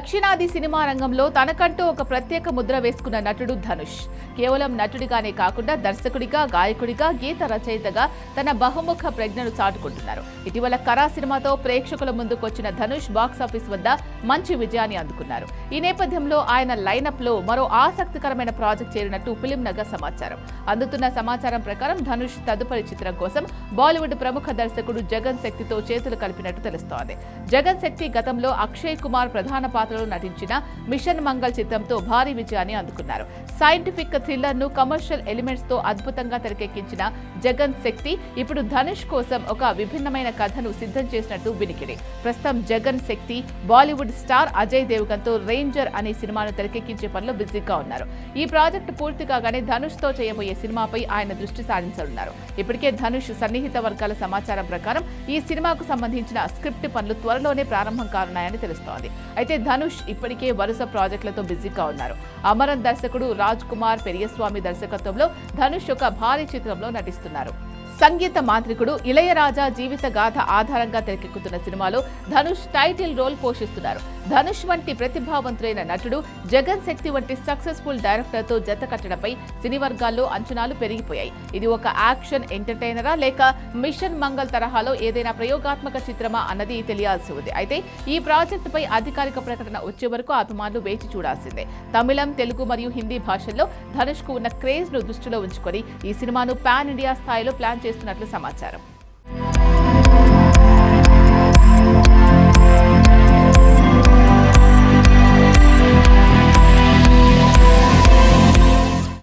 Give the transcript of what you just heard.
దక్షిణాది సినిమా రంగంలో తనకంటూ ఒక ప్రత్యేక ముద్ర వేసుకున్న నటుడు ధనుష్. కేవలం నటుడిగానే కాకుండా దర్శకుడిగా, గాయకుడిగా, గీత రచయితగా తన బహుముఖ ప్రజ్ఞను చాటుకుంటున్నారు. ఇటీవల కరా సినిమాతో ప్రేక్షకుల ముందుకొచ్చిన ధనుష్ బాక్సాఫీస్ వద్ద మంచి విజయాన్ని అందుకున్నారు. ఈ నేపథ్యంలో ఆయన లైనప్ లో మరో ఆసక్తికరమైన ప్రాజెక్ట్ చేరినట్టు ఫిలిం నగర్ సమాచారం. అందుతున్న సమాచారం ప్రకారం ధనుష్ తదుపరి చిత్రం కోసం బాలీవుడ్ ప్రముఖ దర్శకుడు జగన్ శక్తితో చేతులు కలిపినట్టు తెలుస్తోంది. జగన్ శక్తి గతంలో అక్షయ్ కుమార్ ప్రధాన పాత్రలో నటించిన మిషన్ మంగళ్ చిత్రంతో భారీ విజయాన్ని అందుకున్నారు. సైంటిఫిక్ థ్రిల్లర్ ను కమర్షియల్ ఎలిమెంట్స్ తో అద్భుతంగా తెరకెక్కించిన జగన్ శక్తి ఇప్పుడు ధనుష్ కోసం ఒక విభిన్నమైన కథను సిద్ధం చేసినట్టు వినికిడి. ప్రస్తుతం జగన్ శక్తి బాలీవుడ్ స్టార్ అజయ్ దేవగన్ తో రేంజర్ అనే సినిమాను తెరకెక్కించే పనిలో బిజీగా ఉన్నారు. ఈ ప్రాజెక్టు పూర్తి కాగానే ధనుష్ తో చేయబోయే సినిమాపై ఆయన దృష్టి సారించనున్నారు. ఇప్పటికే ధనుష్ సన్నిహిత వర్గాల సమాచారం ప్రకారం ఈ సినిమాకు సంబంధించిన స్క్రిప్ట్ పనులు త్వరలోనే ప్రారంభం కానున్నాయని తెలుస్తోంది. అయితే ధనుష్ ఇప్పటికే వరుస ప్రాజెక్టులతో బిజీగా ఉన్నారు. అమరన్ దర్శకుడు రాజ్ కుమార్ పెరియస్వామి దర్శకత్వంలో ధనుష్ ఒక భారీ చిత్రంలో నటిస్తున్నారు. సంగీత మాంత్రికుడు ఇళయరాజా జీవిత గాథ ఆధారంగా తెరకెక్కుతున్న సినిమాలో ధనుష్ టైటిల్ రోల్ పోషిస్తున్నారు. ధనుష్ వంటి ప్రతిభావంతులైన నటుడు జగన్ శక్తి వంటి సక్సెస్ఫుల్ డైరెక్టర్తో జత కట్టడంపై సినీ వర్గాల్లో అంచనాలు పెరిగిపోయాయి. ఇది ఒక యాక్షన్ ఎంటర్టైనరా లేక మిషన్ మంగళ్ తరహాలో ఏదైనా ప్రయోగాత్మక చిత్రమా అన్నది తెలియాల్సి ఉంది. అయితే ఈ ప్రాజెక్టుపై అధికారిక ప్రకటన వచ్చే వరకు అభిమానులు వేచి చూడాల్సిందే. తమిళం, తెలుగు మరియు హిందీ భాషల్లో ధనుష్ కు ఉన్న క్రేజ్ ను దృష్టిలో ఉంచుకొని ఈ సినిమాను పాన్ ఇండియా స్థాయిలో ప్లాన్ చేస్తున్నట్లు సమాచారం.